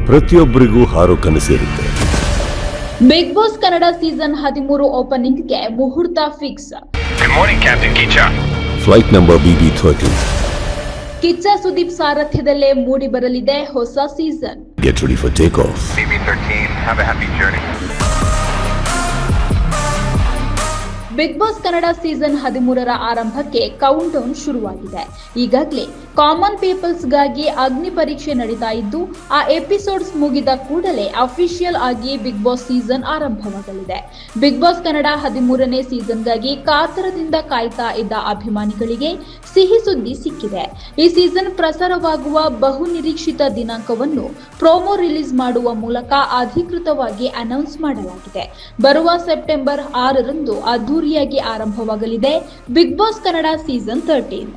ಪ್ರತಿಯೊಬ್ಬರಿಗೂ ಹಾರೋ ಕನಸಿರುತ್ತೆ. ಬಿಗ್ ಬಾಸ್ ಕನ್ನಡ ಸೀಸನ್ 13 ಓಪನಿಂಗ್ಗೆ ಮುಹೂರ್ತ fix. Good morning, Captain Kicha. Flight number BB13. Kichcha Sudeep ಸಾರಥ್ಯದಲ್ಲೇ ಮೂಡಿ ಬರಲಿದೆ ಹೊಸ season. Get ready for takeoff. BB13, have a happy journey. Bigg Boss Kannada season 13ರ ಆರಂಭಕ್ಕೆ ಕೌಂಟ್ ಡೌನ್ ಶುರುವಾಗಿದೆ. ಈಗಾಗಲೇ ಕಾಮನ್ ಪೀಪಲ್ಸ್ಗಾಗಿ ಅಗ್ನಿ ಪರೀಕ್ಷೆ ನಡೀತಾ ಇದ್ದು, ಆ ಎಪಿಸೋಡ್ಸ್ ಮುಗಿದ ಕೂಡಲೇ ಅಫಿಷಿಯಲ್ ಆಗಿ ಬಿಗ್ ಬಾಸ್ ಸೀಸನ್ ಆರಂಭವಾಗಲಿದೆ. ಬಿಗ್ ಬಾಸ್ ಕನ್ನಡ 13ನೇ ಸೀಸನ್ಗಾಗಿ ಕಾತರದಿಂದ ಕಾಯ್ತಾ ಇದ್ದ ಅಭಿಮಾನಿಗಳಿಗೆ ಸಿಹಿ ಸುದ್ದಿ ಸಿಕ್ಕಿದೆ. ಈ ಸೀಸನ್ ಪ್ರಸಾರವಾಗುವ ಬಹು ನಿರೀಕ್ಷಿತ ದಿನಾಂಕವನ್ನು ಪ್ರೋಮೋ ರಿಲೀಸ್ ಮಾಡುವ ಮೂಲಕ ಅಧಿಕೃತವಾಗಿ ಅನೌನ್ಸ್ ಮಾಡಲಾಗಿದೆ. ಬರುವ ಸೆಪ್ಟೆಂಬರ್ 6ರಂದು ಅದ್ದೂರಿಯಾಗಿ ಆರಂಭವಾಗಲಿದೆ Bigg Boss Kannada season 13.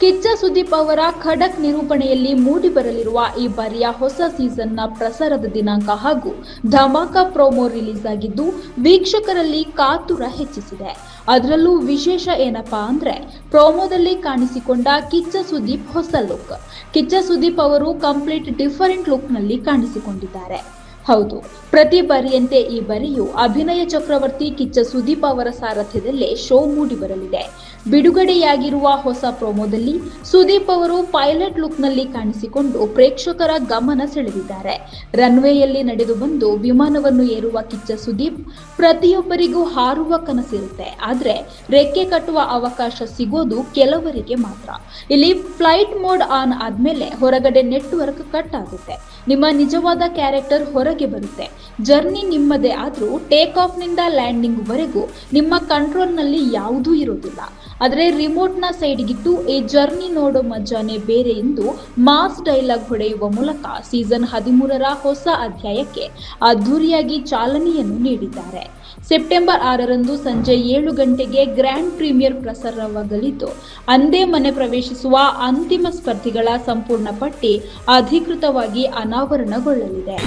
Kichcha Sudeep ಅವರ ಖಡಕ್ ನಿರೂಪಣೆಯಲ್ಲಿ ಮೂಡಿ ಬರಲಿರುವ ಈ ಬಾರಿಯ ಹೊಸ ಸೀಸನ್ನ ಪ್ರಸಾರದ ದಿನಾಂಕ ಹಾಗೂ ಧಮಾಕ ಪ್ರೋಮೋ ರಿಲೀಸ್ ಆಗಿದ್ದು ವೀಕ್ಷಕರಲ್ಲಿ ಕಾತುರ ಹೆಚ್ಚಿಸಿದೆ. ಅದರಲ್ಲೂ ವಿಶೇಷ ಏನಪ್ಪಾ ಅಂದ್ರೆ ಪ್ರೋಮೋದಲ್ಲಿ ಕಾಣಿಸಿಕೊಂಡ ಕಿಚ್ಚ ಸುದೀಪ್ ಹೊಸ ಲುಕ್. ಕಿಚ್ಚ ಸುದೀಪ್ ಅವರು ಕಂಪ್ಲೀಟ್ ಡಿಫರೆಂಟ್ ಲುಕ್ ನಲ್ಲಿ ಕಾಣಿಸಿಕೊಂಡಿದ್ದಾರೆ. ಹೌದು, ಪ್ರತಿ ಬಾರಿಯಂತೆ ಈ ಬಾರಿಯೂ ಅಭಿನಯ ಚಕ್ರವರ್ತಿ ಕಿಚ್ಚ ಸುದೀಪ್ ಅವರ ಸಾರಥ್ಯದಲ್ಲೇ ಶೋ ಮೂಡಿ ಬರಲಿದೆ. ಬಿಡುಗಡೆಯಾಗಿರುವ ಹೊಸ ಪ್ರೋಮೋದಲ್ಲಿ ಸುದೀಪ್ ಅವರು ಪೈಲಟ್ ಲುಕ್ ನಲ್ಲಿ ಕಾಣಿಸಿಕೊಂಡು ಪ್ರೇಕ್ಷಕರ ಗಮನ ಸೆಳೆದಿದ್ದಾರೆ. ರನ್ವೇಯಲ್ಲಿ ನಡೆದು ಬಂದು ವಿಮಾನವನ್ನು ಏರುವ ಕಿಚ್ಚ ಸುದೀಪ್ ಪ್ರತಿಯೊಬ್ಬರಿಗೂ ಹಾರುವ ಕನಸಿರುತ್ತೆ, ಆದ್ರೆ ರೆಕ್ಕೆ ಕಟ್ಟುವ ಅವಕಾಶ ಸಿಗೋದು ಕೆಲವರಿಗೆ ಮಾತ್ರ. ಇಲ್ಲಿ ಫ್ಲೈಟ್ ಮೋಡ್ ಆನ್ ಆದ್ಮೇಲೆ ಹೊರಗಡೆ ನೆಟ್ವರ್ಕ್ ಕಟ್ ಆಗುತ್ತೆ. ನಿಮ್ಮ ನಿಜವಾದ ಕ್ಯಾರೆಕ್ಟರ್ ಹೊರಗೆ ಬರುತ್ತೆ. ಜರ್ನಿ ನಿಮ್ಮದೇ ಆದ್ರೂ ಟೇಕ್ ಆಫ್ ನಿಂದ ಲ್ಯಾಂಡಿಂಗ್ ವರೆಗೂ ನಿಮ್ಮ ಕಂಟ್ರೋಲ್ ನಲ್ಲಿ ಯಾವುದೂ ಇರೋದಿಲ್ಲ. ಆದರೆ ರಿಮೋಟ್ ನ ಸೈಡ್ಗಿದ್ದು ಈ ಜರ್ನಿ ನೋಡೋ ಮಜಾನೇ ಬೇರೆ ಎಂದು ಮಾಸ್ ಡೈಲಾಗ್ ಹೊಡೆಯುವ ಮೂಲಕ ಸೀಸನ್ 13ರ ಹೊಸ ಅಧ್ಯಾಯಕ್ಕೆ ಅದ್ದೂರಿಯಾಗಿ ಚಾಲನೆಯನ್ನು ನೀಡಿದ್ದಾರೆ. ಸೆಪ್ಟೆಂಬರ್ 6ರಂದು ಸಂಜೆ 7 ಗಂಟೆಗೆ ಗ್ರ್ಯಾಂಡ್ ಪ್ರೀಮಿಯರ್ ಪ್ರಸಾರವಾಗಲಿದ್ದು, ಅಂದೇ ಮನೆ ಪ್ರವೇಶಿಸುವ ಅಂತಿಮ ಸ್ಪರ್ಧಿಗಳ ಸಂಪೂರ್ಣ ಪಟ್ಟಿ ಅಧಿಕೃತವಾಗಿ ಅನಾವರಣಗೊಳ್ಳಲಿದೆ.